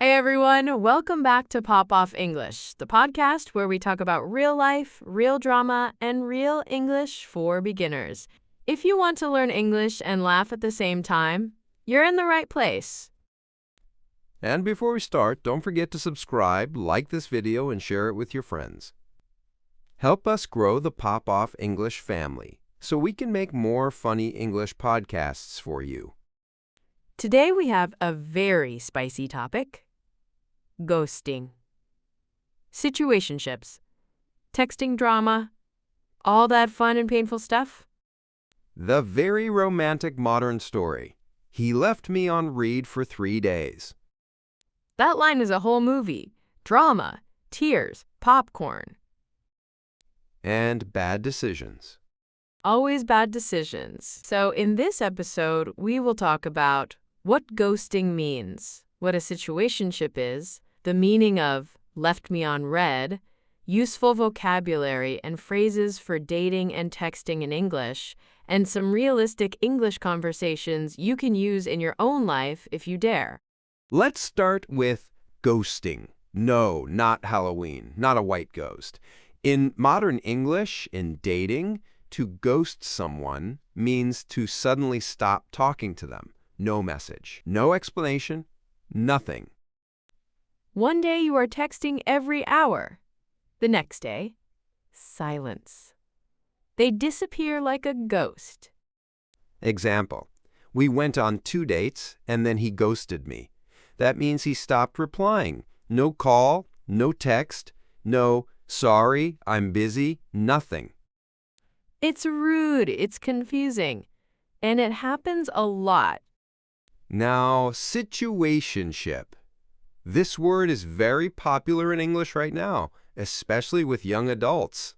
Hey everyone, welcome back to Pop Off English, the podcast where we talk about real life, real drama, and real English for beginners. If you want to learn English and laugh at the same time, you're in the right place. And before we start, don't forget to subscribe, like this video, and share it with your friends. Help us grow the Pop Off English family so we can make more funny English podcasts for you. Today we have a very spicy topic: ghosting. Situationships. Texting drama. All that fun and painful stuff. The very romantic modern story. He left me on read for 3 days. That line is a whole movie. Drama, tears, popcorn. And bad decisions. Always bad decisions. So in this episode, we will talk about what ghosting means, what a situationship is, the meaning of left me on read, useful vocabulary and phrases for dating and texting in English, and some realistic English conversations you can use in your own life if you dare. Let's start with ghosting. No, not Halloween, not a white ghost. In modern English, in dating, to ghost someone means to suddenly stop talking to them. No message, no explanation, nothing. One day you are texting every hour. The next day, silence. They disappear like a ghost. Example, we went on 2 dates and then he ghosted me. That means he stopped replying. No call, no text, no sorry, I'm busy, nothing. It's rude, it's confusing, and it happens a lot. Now, situationship. This word is very popular in English right now, especially with young adults.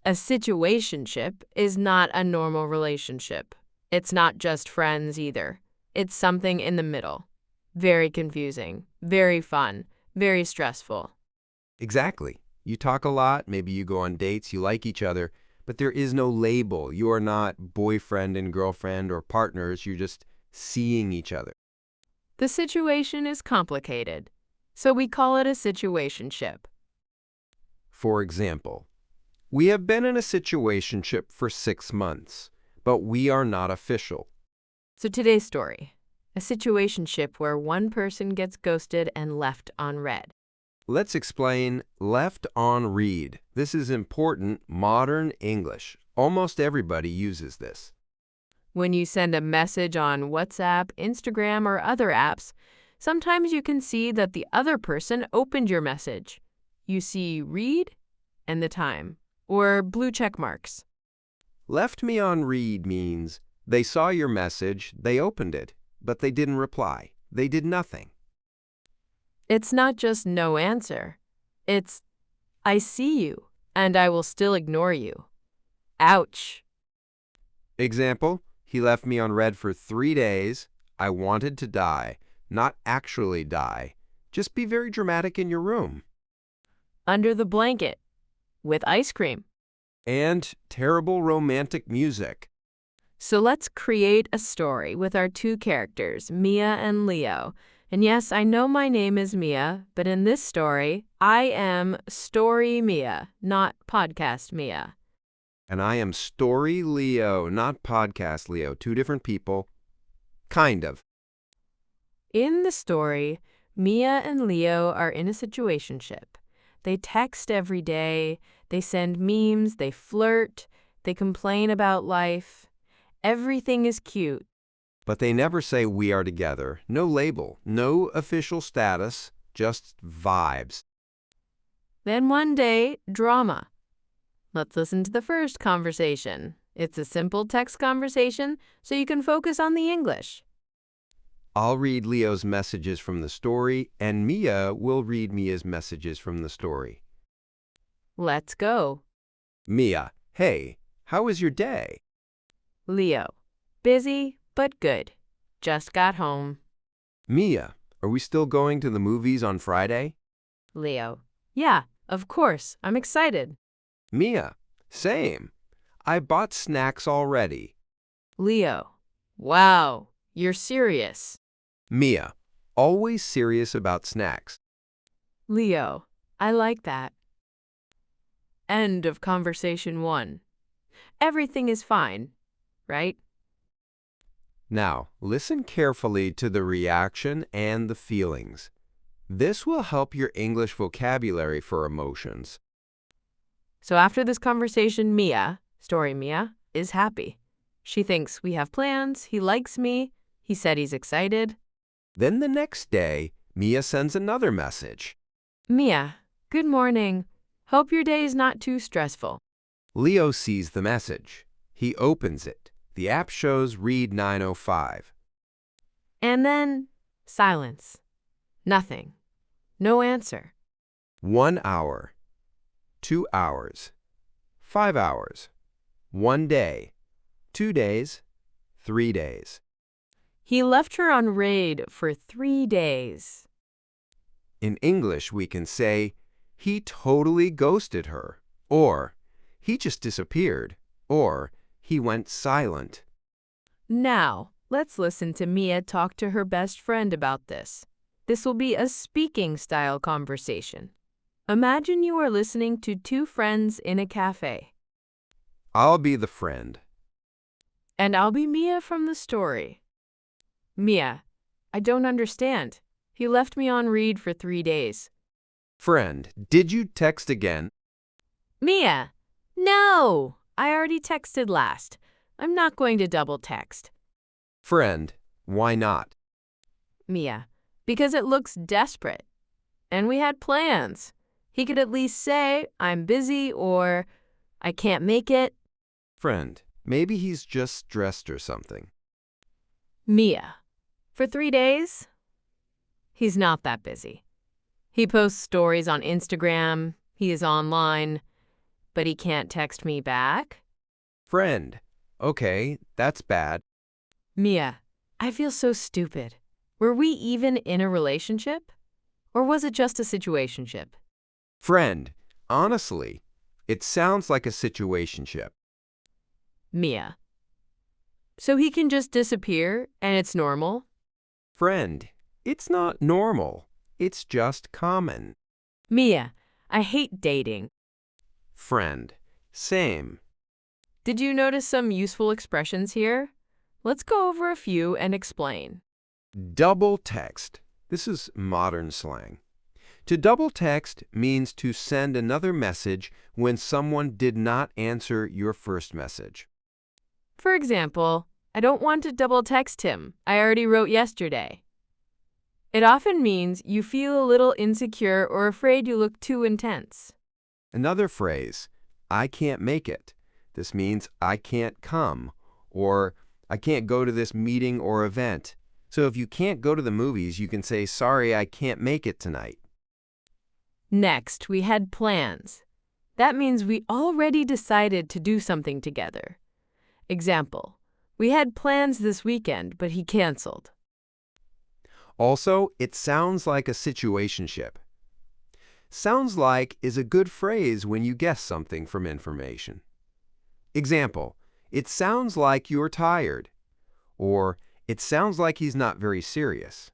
A situationship is not a normal relationship. It's not just friends either. It's something in the middle. Very confusing, very fun, very stressful. Exactly. You talk a lot, maybe you go on dates, you like each other, but there is no label. You are not boyfriend and girlfriend or partners, you're just seeing each other. The situation is complicated, so we call it a situationship. For example, we have been in a situationship for 6 months, but we are not official. So today's story, a situationship where one person gets ghosted and left on read. Let's explain left on read. This is important modern English. Almost everybody uses this. When you send a message on WhatsApp, Instagram, or other apps, sometimes you can see that the other person opened your message. You see read and the time, or blue check marks. Left me on read means they saw your message, they opened it, but they didn't reply. They did nothing. It's not just no answer. It's, I see you, and I will still ignore you. Ouch. Example, he left me on read for 3 days. I wanted to die, not actually die. Just be very dramatic in your room. Under the blanket, with ice cream. And terrible romantic music. So let's create a story with our two characters, Mia and Leo. And yes, I know my name is Mia, but in this story, I am Story Mia, not Podcast Mia. And I am Story Leo, not Podcast Leo. 2 different people. Kind of. In the story, Mia and Leo are in a situationship. They text every day, they send memes, they flirt, they complain about life. Everything is cute. But they never say we are together. No label, no official status, just vibes. Then one day, drama. Let's listen to the first conversation. It's a simple text conversation, so you can focus on the English. I'll read Leo's messages from the story, and Mia will read Mia's messages from the story. Let's go. Mia, hey, how was your day? Leo, busy, but good. Just got home. Mia, are we still going to the movies on Friday? Leo, yeah, of course. I'm excited. Mia, same. I bought snacks already. Leo, wow, you're serious. Mia, always serious about snacks. Leo, I like that. End of conversation 1. Everything is fine, right? Now, listen carefully to the reaction and the feelings. This will help your English vocabulary for emotions. So after this conversation, Mia, story Mia, is happy. She thinks we have plans, he likes me, he said he's excited. Then the next day, Mia sends another message. Mia, good morning. Hope your day is not too stressful. Leo sees the message. He opens it. The app shows read 9:05. And then silence. Nothing. No answer. 1 hour, 2 hours, 5 hours, 1 day, 2 days, 3 days. He left her on raid for 3 days. In English, we can say, he totally ghosted her, or he just disappeared, or he went silent. Now, let's listen to Mia talk to her best friend about this. This will be a speaking-style conversation. Imagine you are listening to 2 friends in a cafe. I'll be the friend. And I'll be Mia from the story. Mia, I don't understand. He left me on read for 3 days. Friend, did you text again? Mia, no! I already texted last. I'm not going to double text. Friend, why not? Mia, because it looks desperate. And we had plans. He could at least say, I'm busy, or I can't make it. Friend, maybe he's just stressed or something. Mia, for 3 days? He's not that busy. He posts stories on Instagram, he is online, but he can't text me back. Friend, okay, that's bad. Mia, I feel so stupid. Were we even in a relationship? Or was it just a situationship? Friend, honestly, it sounds like a situationship. Mia, so he can just disappear and it's normal? Friend, it's not normal. It's just common. Mia, I hate dating. Friend, same. Did you notice some useful expressions here? Let's go over a few and explain. Double text. This is modern slang. To double text means to send another message when someone did not answer your first message. For example, I don't want to double text him. I already wrote yesterday. It often means you feel a little insecure or afraid you look too intense. Another phrase, I can't make it. This means I can't come, or I can't go to this meeting or event. So if you can't go to the movies, you can say, sorry, I can't make it tonight. Next, we had plans. That means we already decided to do something together. Example, we had plans this weekend, but he canceled. Also, it sounds like a situationship. Sounds like is a good phrase when you guess something from information. Example, it sounds like you're tired, or it sounds like he's not very serious.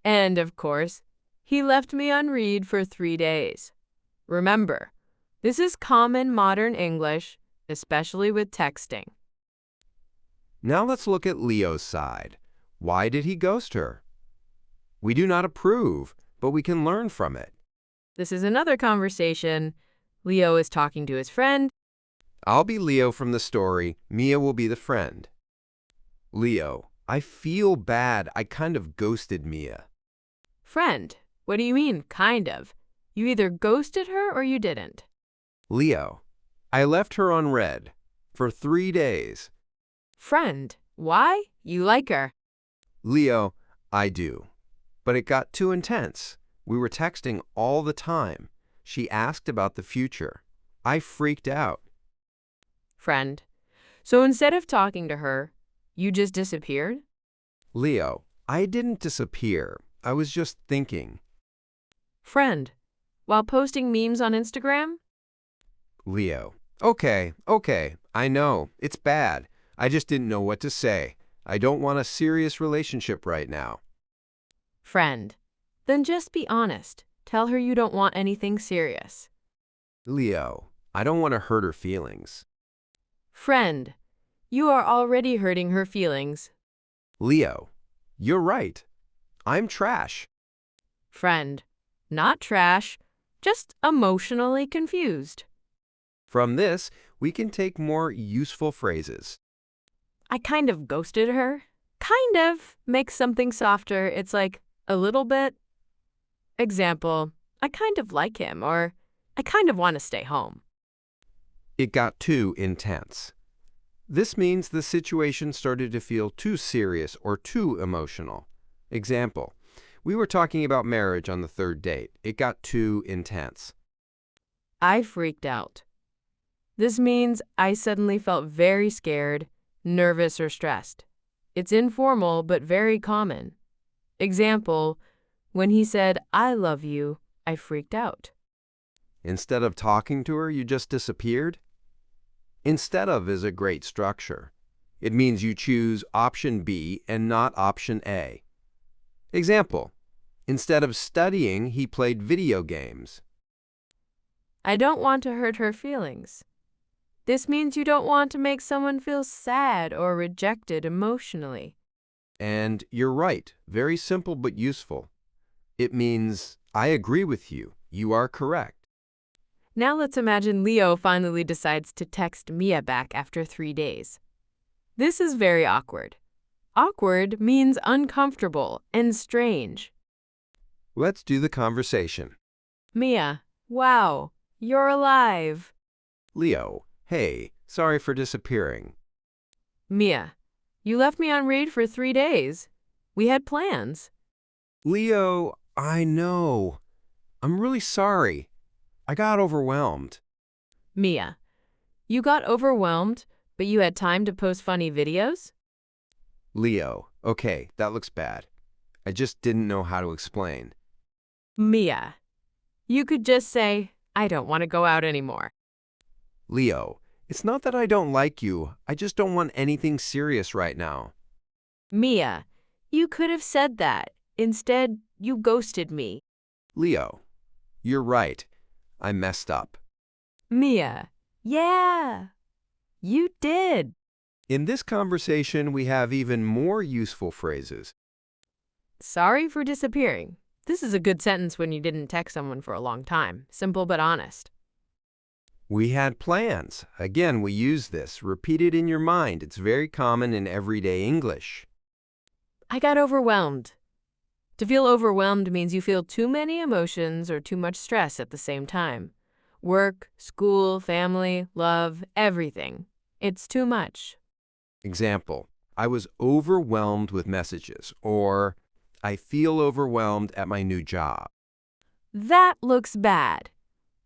And, of course, he left me on read for 3 days. Remember, this is common modern English, especially with texting. Now let's look at Leo's side. Why did he ghost her? We do not approve, but we can learn from it. This is another conversation. Leo is talking to his friend. I'll be Leo from the story. Mia will be the friend. Leo, I feel bad. I kind of ghosted Mia. Friend, what do you mean, kind of? You either ghosted her or you didn't. Leo, I left her on red for 3 days. Friend, why? You like her. Leo, I do. But it got too intense. We were texting all the time. She asked about the future. I freaked out. Friend, so instead of talking to her, you just disappeared? Leo, I didn't disappear. I was just thinking. Friend, while posting memes on Instagram? Leo, okay, I know. It's bad. I just didn't know what to say. I don't want a serious relationship right now. Friend. Then just be honest. Tell her you don't want anything serious. Leo, I don't want to hurt her feelings. Friend. You are already hurting her feelings. Leo, you're right. I'm trash. Friend. Not trash, just emotionally confused. From this, we can take more useful phrases. I kind of ghosted her. Kind of makes something softer. It's like a little bit. Example, I kind of like him, or I kind of want to stay home. It got too intense. This means the situation started to feel too serious or too emotional. Example, we were talking about marriage on the third date. It got too intense. I freaked out. This means I suddenly felt very scared, nervous, or stressed. It's informal but very common. Example, when he said, I love you, I freaked out. Instead of talking to her, you just disappeared? Instead of is a great structure. It means you choose option B and not option A. Example, instead of studying, he played video games. I don't want to hurt her feelings. This means you don't want to make someone feel sad or rejected emotionally. And you're right, very simple but useful. It means, I agree with you. You are correct. Now let's imagine Leo finally decides to text Mia back after 3 days. This is very awkward. Awkward means uncomfortable and strange. Let's do the conversation. Mia, wow, you're alive. Leo, hey, sorry for disappearing. Mia, you left me on read for 3 days. We had plans. Leo, I know. I'm really sorry. I got overwhelmed. Mia, you got overwhelmed, but you had time to post funny videos? Leo, okay, that looks bad. I just didn't know how to explain. Mia, you could just say, I don't want to go out anymore. Leo, it's not that I don't like you. I just don't want anything serious right now. Mia, you could have said that. Instead, you ghosted me. Leo, you're right. I messed up. Mia, yeah, you did. In this conversation, we have even more useful phrases. Sorry for disappearing. This is a good sentence when you didn't text someone for a long time. Simple but honest. We had plans. Again, we use this. Repeat it in your mind. It's very common in everyday English. I got overwhelmed. To feel overwhelmed means you feel too many emotions or too much stress at the same time. Work, school, family, love, everything. It's too much. Example, I was overwhelmed with messages, or I feel overwhelmed at my new job. That looks bad.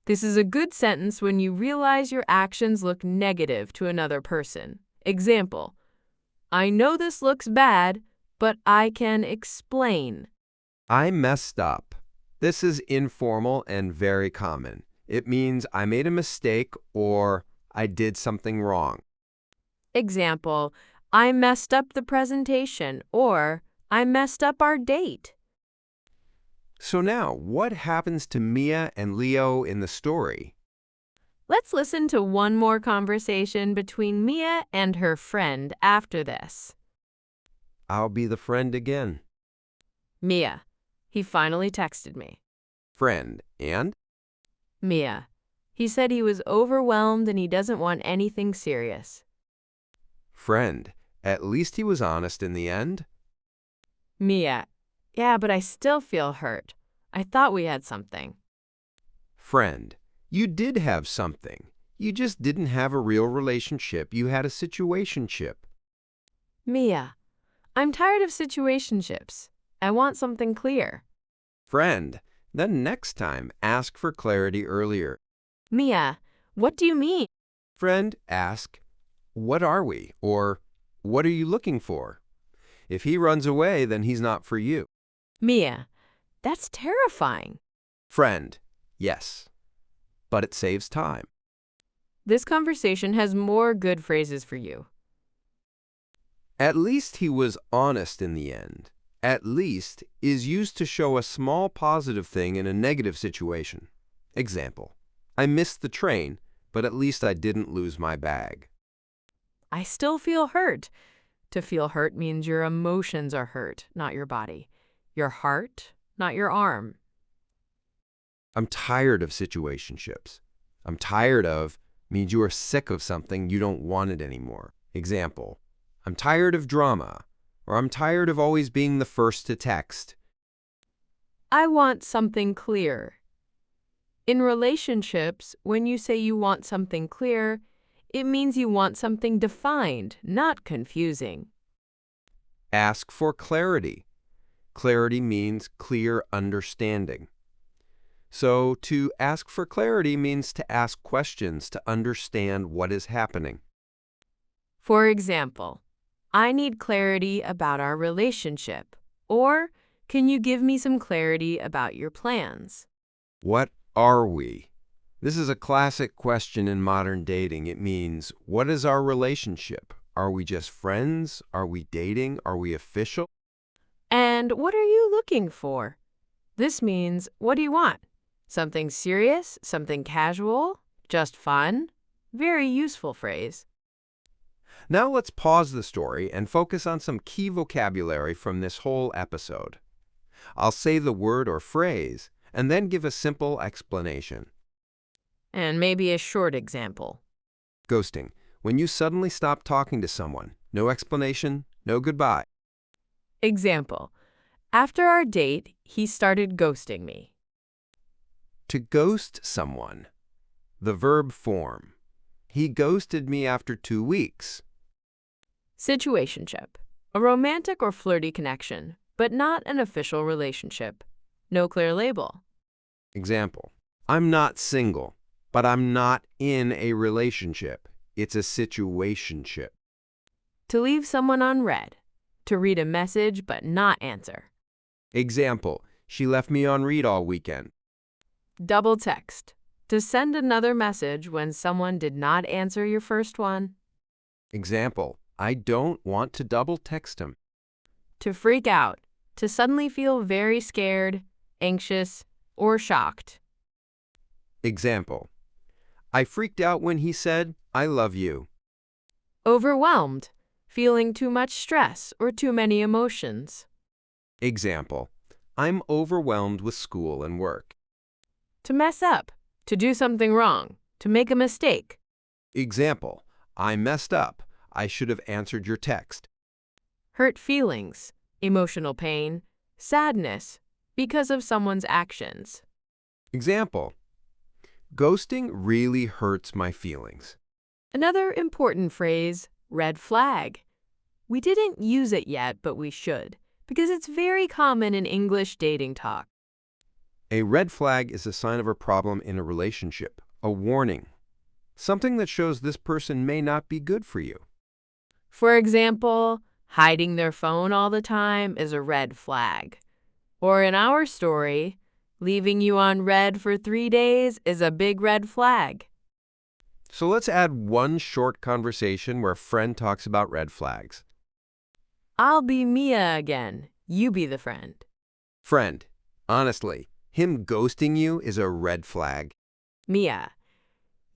This is a good sentence when you realize your actions look negative to another person. Example, I know this looks bad, but I can explain. I messed up. This is informal and very common. It means I made a mistake or I did something wrong. Example, I messed up the presentation, or I messed up our date. So now, what happens to Mia and Leo in the story? Let's listen to one more conversation between Mia and her friend after this. I'll be the friend again. Mia, he finally texted me. Friend, and? Mia, he said he was overwhelmed and he doesn't want anything serious. Friend, at least he was honest in the end. Mia, yeah, but I still feel hurt. I thought we had something. Friend, you did have something. You just didn't have a real relationship. You had a situationship. Mia, I'm tired of situationships. I want something clear. Friend, then next time, ask for clarity earlier. Mia, what do you mean? Friend, ask, what are we? Or, what are you looking for? If he runs away, then he's not for you. Mia, that's terrifying. Friend, yes, but it saves time. This conversation has more good phrases for you. At least he was honest in the end. At least is used to show a small positive thing in a negative situation. Example, I missed the train, but at least I didn't lose my bag. I still feel hurt. To feel hurt means your emotions are hurt, not your body. Your heart, not your arm. I'm tired of situationships. I'm tired of means you are sick of something, you don't want it anymore. Example, I'm tired of drama, or I'm tired of always being the first to text. I want something clear. In relationships, when you say you want something clear, it means you want something defined, not confusing. Ask for clarity. Clarity means clear understanding. So to ask for clarity means to ask questions to understand what is happening. For example, I need clarity about our relationship. Or, can you give me some clarity about your plans? What are we? This is a classic question in modern dating. It means, what is our relationship? Are we just friends? Are we dating? Are we official? And what are you looking for? This means, what do you want? Something serious? Something casual? Just fun? Very useful phrase. Now let's pause the story and focus on some key vocabulary from this whole episode. I'll say the word or phrase and then give a simple explanation. And maybe a short example. Ghosting. When you suddenly stop talking to someone. No explanation, no goodbye. Example. After our date, he started ghosting me. To ghost someone. The verb form. He ghosted me after 2 weeks. Situationship. A romantic or flirty connection, but not an official relationship. No clear label. Example. I'm not single, but I'm not in a relationship. It's a situationship. To leave someone on read. To read a message but not answer. Example. She left me on read all weekend. Double text. To send another message when someone did not answer your first one. Example. I don't want to double text him. To freak out. To suddenly feel very scared, anxious, or shocked. Example. I freaked out when he said, I love you. Overwhelmed. Feeling too much stress or too many emotions. Example. I'm overwhelmed with school and work. To mess up. To do something wrong. To make a mistake. Example. I messed up. I should have answered your text. Hurt feelings. Emotional pain. Sadness. Because of someone's actions. Example. Ghosting really hurts my feelings. Another important phrase, red flag. We didn't use it yet, but we should, because it's very common in English dating talk. A red flag is a sign of a problem in a relationship, a warning, something that shows this person may not be good for you. For example, hiding their phone all the time is a red flag. Or in our story, leaving you on red for 3 days is a big red flag. So let's add one short conversation where a friend talks about red flags. I'll be Mia again. You be the friend. Friend, honestly, him ghosting you is a red flag. Mia.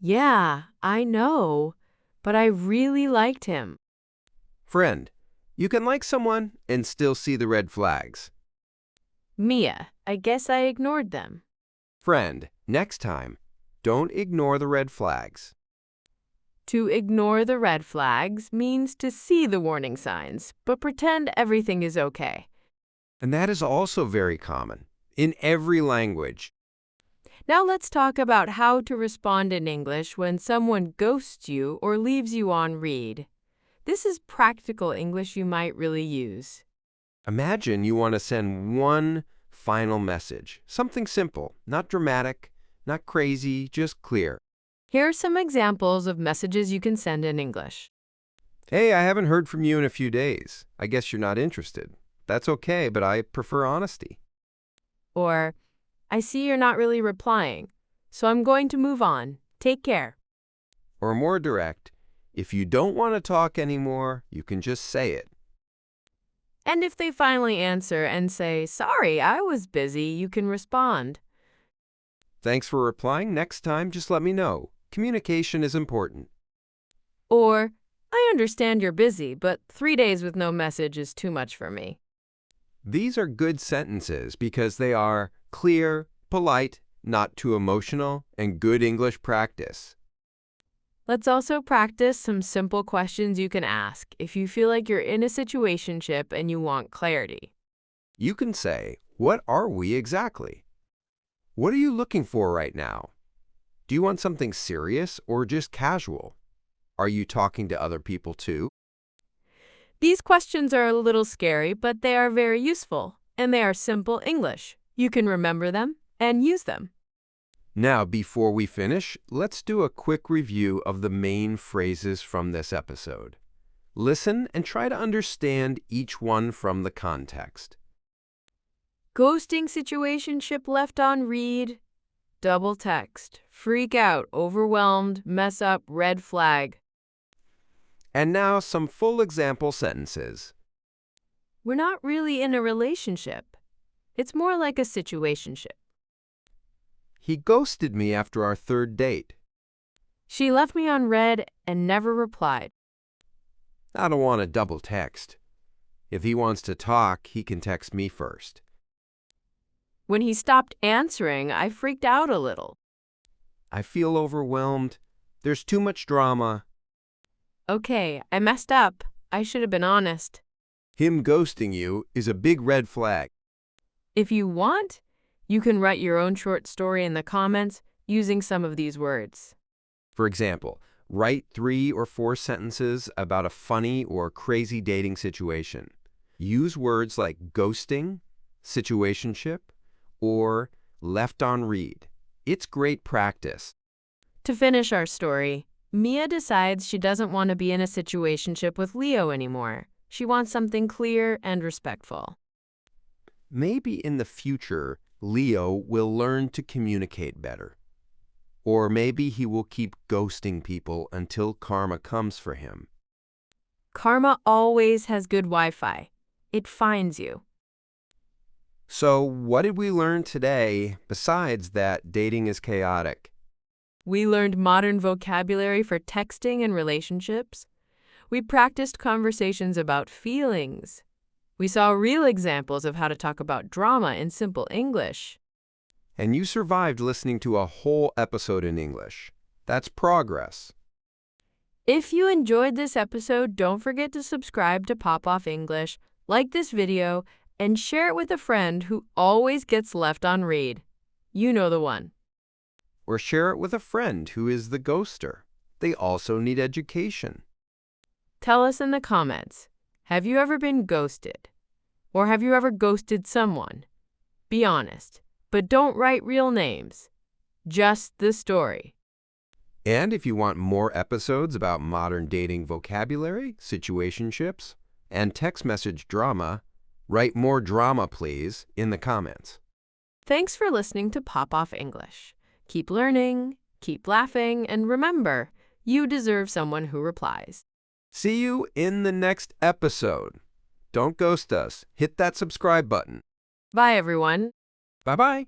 Yeah, I know, but I really liked him. Friend, you can like someone and still see the red flags. Mia. I guess I ignored them. Friend, next time, don't ignore the red flags. To ignore the red flags means to see the warning signs, but pretend everything is okay. And that is also very common in every language. Now let's talk about how to respond in English when someone ghosts you or leaves you on read. This is practical English you might really use. Imagine you want to send one final message, something simple, not dramatic, not crazy, just clear. Here are some examples of messages you can send in English. Hey, I haven't heard from you in a few days. I guess you're not interested. That's okay, but I prefer honesty. Or, I see you're not really replying, so I'm going to move on. Take care. Or more direct, if you don't want to talk anymore, you can just say it. And if they finally answer and say, "Sorry, I was busy," you can respond. Thanks for replying. Next time, just let me know. Communication is important. Or, "I understand you're busy, but 3 days with no message is too much for me." These are good sentences because they are clear, polite, not too emotional, and good English practice. Let's also practice some simple questions you can ask if you feel like you're in a situationship and you want clarity. You can say, "What are we exactly? What are you looking for right now? Do you want something serious or just casual? Are you talking to other people too?" These questions are a little scary, but they are very useful, and they are simple English. You can remember them and use them. Now, before we finish, let's do a quick review of the main phrases from this episode. Listen and try to understand each one from the context. Ghosting situationship left on read. Double text. Freak out, overwhelmed, mess up, red flag. And now some full example sentences. We're not really in a relationship. It's more like a situationship. He ghosted me after our third date. She left me on read and never replied. I don't want to double text. If he wants to talk, he can text me first. When he stopped answering, I freaked out a little. I feel overwhelmed. There's too much drama. Okay, I messed up. I should have been honest. Him ghosting you is a big red flag. If you want, you can write your own short story in the comments using some of these words. For example, write 3 or 4 sentences about a funny or crazy dating situation. Use words like ghosting, situationship, or left on read. It's great practice. To finish our story, Mia decides she doesn't want to be in a situationship with Leo anymore. She wants something clear and respectful. Maybe in the future, Leo will learn to communicate better. Or maybe he will keep ghosting people until karma comes for him. Karma always has good Wi-Fi. It finds you. So, what did we learn today besides that dating is chaotic? We learned modern vocabulary for texting and relationships. We practiced conversations about feelings. We saw real examples of how to talk about drama in simple English. And you survived listening to a whole episode in English. That's progress. If you enjoyed this episode, don't forget to subscribe to Pop Off English, like this video, and share it with a friend who always gets left on read. You know the one. Or share it with a friend who is the ghoster. They also need education. Tell us in the comments, have you ever been ghosted? Or have you ever ghosted someone? Be honest, but don't write real names. Just the story. And if you want more episodes about modern dating vocabulary, situationships, and text message drama, write more drama, please, in the comments. Thanks for listening to Pop Off English. Keep learning, keep laughing, and remember, you deserve someone who replies. See you in the next episode. Don't ghost us. Hit that subscribe button. Bye, everyone. Bye-bye.